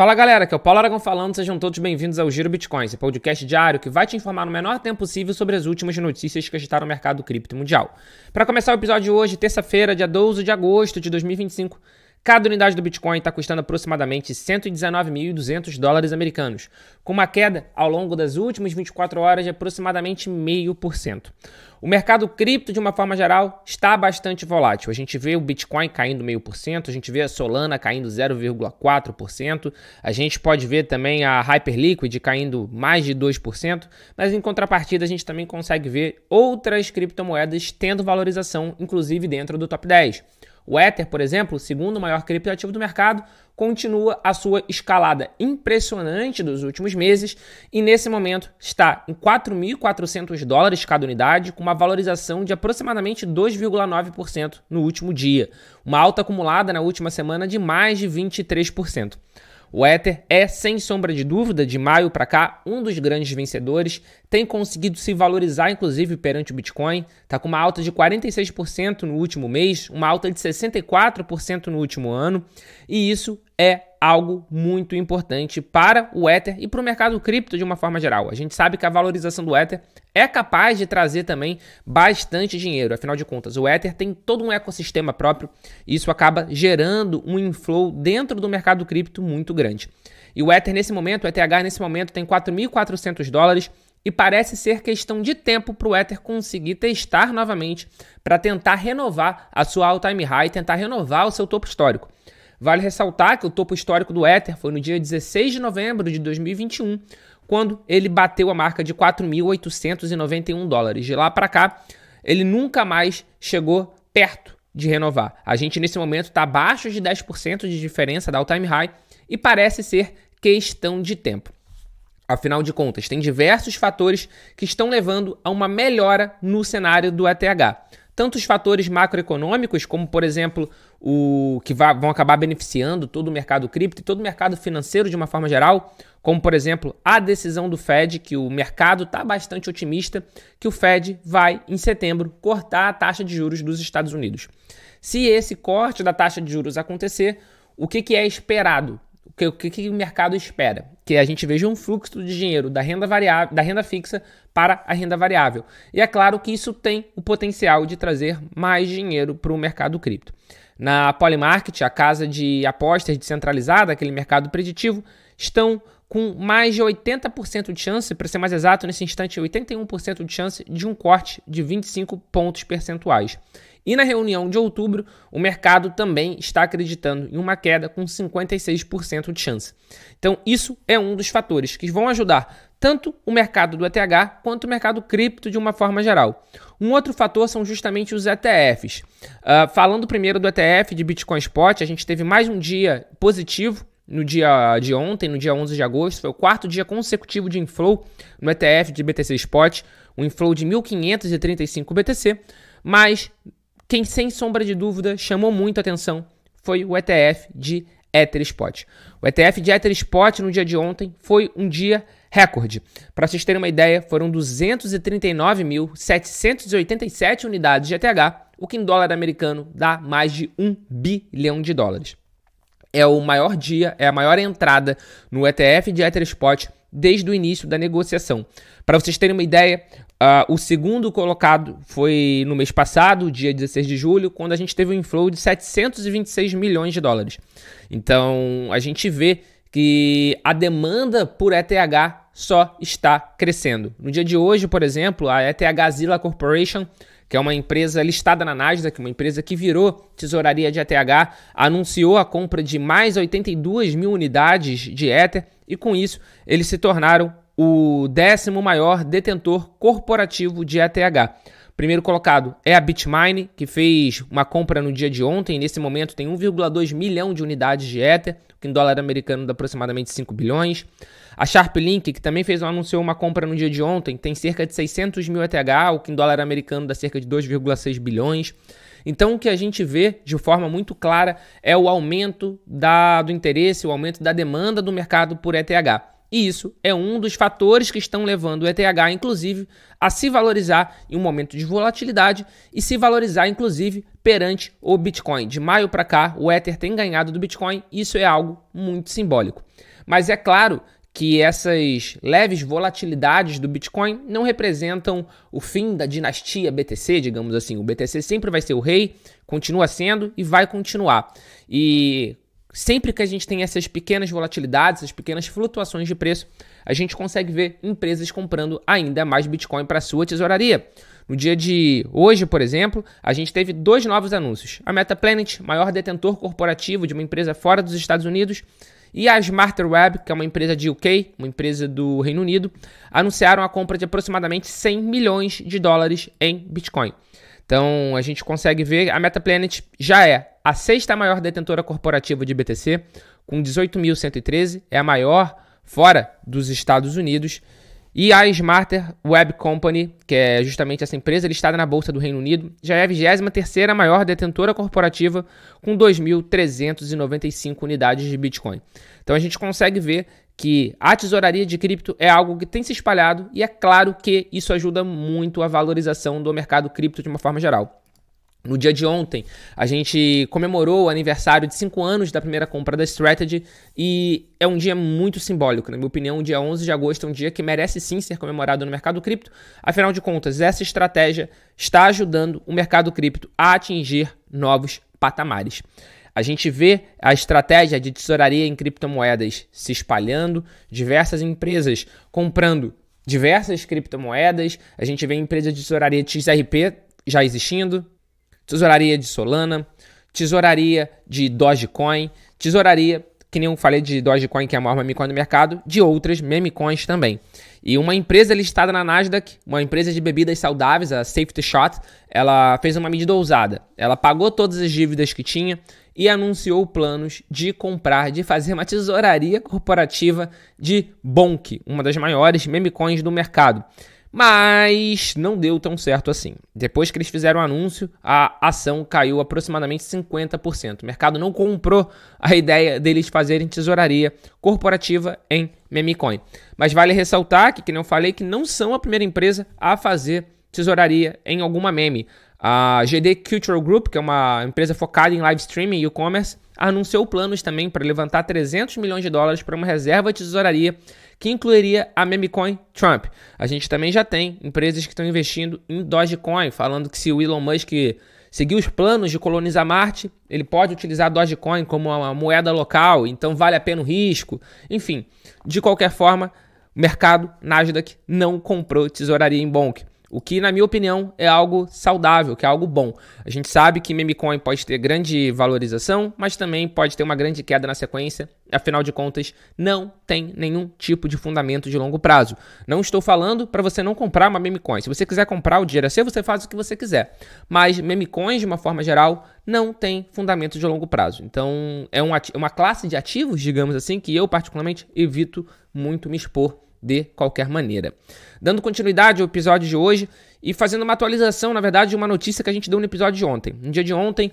Fala galera, aqui é o Paulo Aragão falando, sejam todos bem-vindos ao Giro Bitcoin, esse podcast diário que vai te informar no menor tempo possível sobre as últimas notícias que agitaram o mercado cripto mundial. Para começar o episódio de hoje, terça-feira, dia 12 de agosto de 2025, cada unidade do Bitcoin está custando aproximadamente 119.200 dólares americanos, com uma queda ao longo das últimas 24 horas de aproximadamente 0,5%. O mercado cripto, de uma forma geral, está bastante volátil. A gente vê o Bitcoin caindo 0,5%, a gente vê a Solana caindo 0,4%, a gente pode ver também a Hyperliquid caindo mais de 2%, mas em contrapartida a gente também consegue ver outras criptomoedas tendo valorização, inclusive dentro do top 10. O Ether, por exemplo, o segundo maior criptoativo do mercado, continua a sua escalada impressionante dos últimos meses e nesse momento está em 4.400 dólares cada unidade, com uma valorização de aproximadamente 2,9% no último dia, uma alta acumulada na última semana de mais de 23%. O Ether é, sem sombra de dúvida, de maio para cá, um dos grandes vencedores, tem conseguido se valorizar, inclusive, perante o Bitcoin, está com uma alta de 46% no último mês, uma alta de 64% no último ano, e isso é algo muito importante para o Ether e para o mercado cripto de uma forma geral. A gente sabe que a valorização do Ether é capaz de trazer também bastante dinheiro. Afinal de contas, o Ether tem todo um ecossistema próprio e isso acaba gerando um inflow dentro do mercado cripto muito grande. E o Ether nesse momento, o ETH nesse momento tem 4.400 dólares e parece ser questão de tempo para o Ether conseguir testar novamente para tentar renovar a sua all-time high, tentar renovar o seu topo histórico. Vale ressaltar que o topo histórico do Ether foi no dia 16 de novembro de 2021, quando ele bateu a marca de 4.891 dólares. De lá para cá, ele nunca mais chegou perto de renovar. A gente, nesse momento, está abaixo de 10% de diferença da all-time high e parece ser questão de tempo. Afinal de contas, tem diversos fatores que estão levando a uma melhora no cenário do ETH. Tanto os fatores macroeconômicos, como, por exemplo, o que vão acabar beneficiando todo o mercado cripto e todo o mercado financeiro de uma forma geral, como, por exemplo, a decisão do Fed, que o mercado está bastante otimista, que o Fed vai, em setembro, cortar a taxa de juros dos Estados Unidos. Se esse corte da taxa de juros acontecer, o que é esperado? O que o mercado espera? Que a gente veja um fluxo de dinheiro da renda variável, da renda fixa para a renda variável. E é claro que isso tem o potencial de trazer mais dinheiro para o mercado cripto. Na Polymarket, a casa de apostas descentralizada, aquele mercado preditivo, estão com mais de 80% de chance, para ser mais exato, nesse instante 81% de chance de um corte de 25 pontos percentuais. E na reunião de outubro, o mercado também está acreditando em uma queda com 56% de chance. Então, isso é um dos fatores que vão ajudar tanto o mercado do ETH quanto o mercado cripto de uma forma geral. Um outro fator são justamente os ETFs. Falando primeiro do ETF de Bitcoin Spot, a gente teve mais um dia positivo no dia de ontem, no dia 11 de agosto. Foi o quarto dia consecutivo de inflow no ETF de BTC Spot, um inflow de 1.535 BTC, mas quem, sem sombra de dúvida, chamou muito a atenção foi o ETF de Ether Spot. O ETF de Ether Spot no dia de ontem foi um dia recorde. Para vocês terem uma ideia, foram 239.787 unidades de ETH, o que em dólar americano dá mais de 1 bilhão de dólares. É o maior dia, é a maior entrada no ETF de Ether Spot desde o início da negociação. Para vocês terem uma ideia, o segundo colocado foi no mês passado, dia 16 de julho, quando a gente teve um inflow de 726 milhões de dólares. Então, a gente vê que a demanda por ETH só está crescendo. No dia de hoje, por exemplo, a ETHZilla Corporation, que é uma empresa listada na Nasdaq, uma empresa que virou tesouraria de ETH, anunciou a compra de mais 82 mil unidades de Ether e com isso eles se tornaram o 10º maior detentor corporativo de ETH. O primeiro colocado é a Bitmain, que fez uma compra no dia de ontem, nesse momento tem 1,2 milhão de unidades de Ether, que em dólar americano dá aproximadamente 5 bilhões. A Sharplink, que também anunciou uma compra no dia de ontem, tem cerca de 600 mil ETH, o que em dólar americano dá cerca de 2,6 bilhões. Então, o que a gente vê de forma muito clara é o aumento do interesse, o aumento da demanda do mercado por ETH. E isso é um dos fatores que estão levando o ETH, inclusive, a se valorizar em um momento de volatilidade e se valorizar, inclusive, perante o Bitcoin. De maio para cá, o Ether tem ganhado do Bitcoin. Isso é algo muito simbólico. Mas é claro que essas leves volatilidades do Bitcoin não representam o fim da dinastia BTC, digamos assim. O BTC sempre vai ser o rei, continua sendo e vai continuar. E sempre que a gente tem essas pequenas volatilidades, essas pequenas flutuações de preço, a gente consegue ver empresas comprando ainda mais Bitcoin para sua tesouraria. No dia de hoje, por exemplo, a gente teve 2 novos anúncios. A Metaplanet, maior detentor corporativo de uma empresa fora dos Estados Unidos, e a SmarterWeb, que é uma empresa de UK, uma empresa do Reino Unido, anunciaram a compra de aproximadamente 100 milhões de dólares em Bitcoin. Então, a gente consegue ver, a Metaplanet já é a 6ª maior detentora corporativa de BTC, com 18.113, é a maior fora dos Estados Unidos. E a Smarter Web Company, que é justamente essa empresa listada na Bolsa do Reino Unido, já é a 23ª maior detentora corporativa, com 2.395 unidades de Bitcoin. Então a gente consegue ver que a tesouraria de cripto é algo que tem se espalhado e é claro que isso ajuda muito a valorização do mercado cripto de uma forma geral. No dia de ontem, a gente comemorou o aniversário de 5 anos da primeira compra da Strategy e é um dia muito simbólico. Na minha opinião, o dia 11 de agosto é um dia que merece sim ser comemorado no mercado cripto. Afinal de contas, essa estratégia está ajudando o mercado cripto a atingir novos patamares. A gente vê a estratégia de tesouraria em criptomoedas se espalhando, diversas empresas comprando diversas criptomoedas, a gente vê empresa de tesouraria de XRP já existindo, tesouraria de Solana, tesouraria de Dogecoin, tesouraria, que nem eu falei de Dogecoin, que é a maior memecoin do mercado, de outras memecoins também. E uma empresa listada na Nasdaq, uma empresa de bebidas saudáveis, a Safety Shot, ela fez uma medida ousada. Ela pagou todas as dívidas que tinha e anunciou planos de comprar, de fazer uma tesouraria corporativa de Bonk, uma das maiores memecoins do mercado. Mas não deu tão certo assim. Depois que eles fizeram o anúncio, a ação caiu aproximadamente 50%. O mercado não comprou a ideia deles fazerem tesouraria corporativa em memecoin. Mas vale ressaltar que nem eu falei, que não são a primeira empresa a fazer tesouraria em alguma meme. A GD Cultural Group, que é uma empresa focada em live streaming e e-commerce, anunciou planos também para levantar 300 milhões de dólares para uma reserva de tesouraria que incluiria a memecoin Trump. A gente também já tem empresas que estão investindo em Dogecoin, falando que se o Elon Musk seguir os planos de colonizar Marte, ele pode utilizar Dogecoin como uma moeda local, então vale a pena o risco. Enfim, de qualquer forma, o mercado Nasdaq não comprou tesouraria em Bonk. O que, na minha opinião, é algo saudável, que é algo bom. A gente sabe que memecoin pode ter grande valorização, mas também pode ter uma grande queda na sequência. Afinal de contas, não tem nenhum tipo de fundamento de longo prazo. Não estou falando para você não comprar uma memecoin. Se você quiser comprar, o dinheiro é seu, você faz o que você quiser. Mas memecoins, de uma forma geral, não tem fundamento de longo prazo. Então, é uma classe de ativos, digamos assim, que eu particularmente evito muito me expor de qualquer maneira. Dando continuidade ao episódio de hoje e fazendo uma atualização, na verdade, de uma notícia que a gente deu no episódio de ontem. No dia de ontem,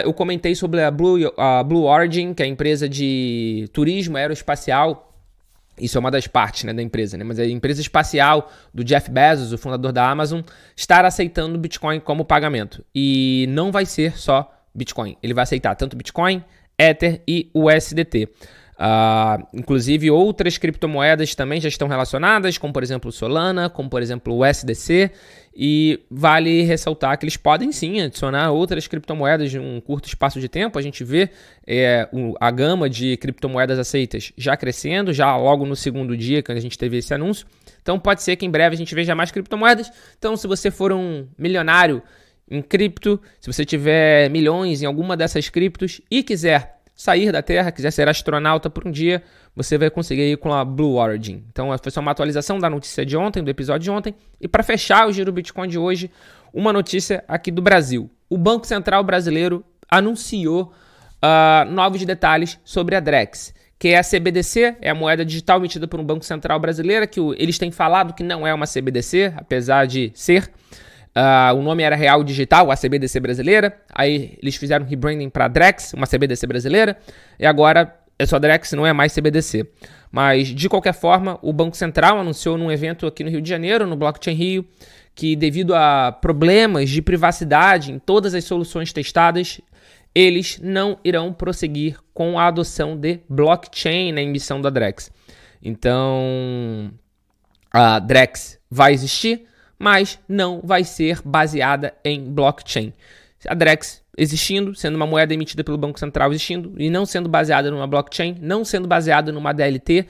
eu comentei sobre a Blue Origin, que é a empresa de turismo aeroespacial. Isso é uma das partes, né, da empresa, né? Mas a empresa espacial do Jeff Bezos, o fundador da Amazon, estar aceitando Bitcoin como pagamento. E não vai ser só Bitcoin. Ele vai aceitar tanto Bitcoin, Ether e USDT. Inclusive outras criptomoedas também já estão relacionadas, como por exemplo Solana, como por exemplo o USDC, e vale ressaltar que eles podem sim adicionar outras criptomoedas em um curto espaço de tempo. A gente vê a gama de criptomoedas aceitas já crescendo, já logo no segundo dia que a gente teve esse anúncio. Então pode ser que em breve a gente veja mais criptomoedas. Então se você for um milionário em cripto, se você tiver milhões em alguma dessas criptos e quiser sair da Terra, quiser ser astronauta por um dia, você vai conseguir ir com a Blue Origin. Então, foi só uma atualização da notícia de ontem, do episódio de ontem. E para fechar o Giro Bitcoin de hoje, uma notícia aqui do Brasil. O Banco Central brasileiro anunciou novos detalhes sobre a Drex, que é a CBDC, é a moeda digital emitida por um Banco Central brasileiro, que eles têm falado que não é uma CBDC, apesar de ser. O nome era Real Digital, a CBDC brasileira. Aí eles fizeram um rebranding para Drex, uma CBDC brasileira. E agora só Drex, não é mais CBDC. Mas, de qualquer forma, o Banco Central anunciou num evento aqui no Rio de Janeiro, no Blockchain Rio, que devido a problemas de privacidade em todas as soluções testadas, eles não irão prosseguir com a adoção de blockchain na emissão da Drex. Então, a Drex vai existir, mas não vai ser baseada em blockchain. A Drex existindo, sendo uma moeda emitida pelo Banco Central existindo, e não sendo baseada numa blockchain, não sendo baseada numa DLT,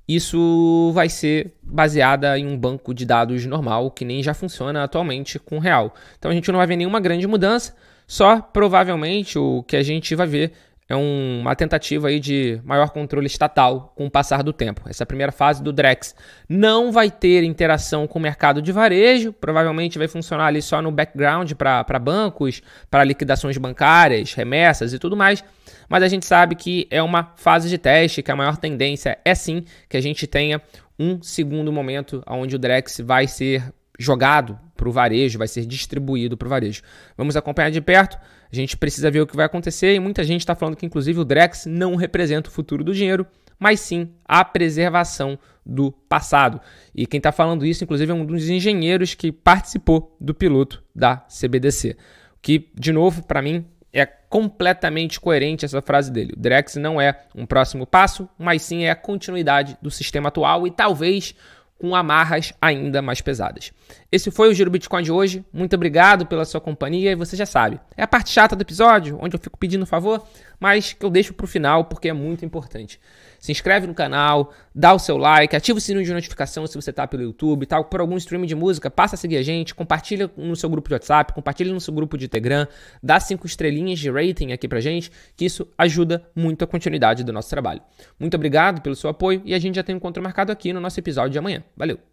isso vai ser baseada em um banco de dados normal, que nem já funciona atualmente com o real. Então a gente não vai ver nenhuma grande mudança, só provavelmente o que a gente vai ver é uma tentativa aí de maior controle estatal com o passar do tempo. Essa primeira fase do Drex não vai ter interação com o mercado de varejo, provavelmente vai funcionar ali só no background para bancos, para liquidações bancárias, remessas e tudo mais, mas a gente sabe que é uma fase de teste, que a maior tendência é sim que a gente tenha um segundo momento onde o Drex vai ser jogado para o varejo, vai ser distribuído para o varejo. Vamos acompanhar de perto, a gente precisa ver o que vai acontecer e muita gente está falando que inclusive o Drex não representa o futuro do dinheiro, mas sim a preservação do passado. E quem está falando isso, inclusive, é um dos engenheiros que participou do piloto da CBDC. Que, de novo, para mim, é completamente coerente essa frase dele. O Drex não é um próximo passo, mas sim é a continuidade do sistema atual e talvez com amarras ainda mais pesadas. Esse foi o Giro Bitcoin de hoje. Muito obrigado pela sua companhia e você já sabe, é a parte chata do episódio, onde eu fico pedindo favor, mas que eu deixo para o final porque é muito importante. Se inscreve no canal, dá o seu like, ativa o sininho de notificação se você está pelo YouTube, tá por algum stream de música, passa a seguir a gente, compartilha no seu grupo de WhatsApp, compartilha no seu grupo de Telegram, dá 5 estrelinhas de rating aqui pra gente, que isso ajuda muito a continuidade do nosso trabalho. Muito obrigado pelo seu apoio e a gente já tem um encontro marcado aqui no nosso episódio de amanhã. Valeu!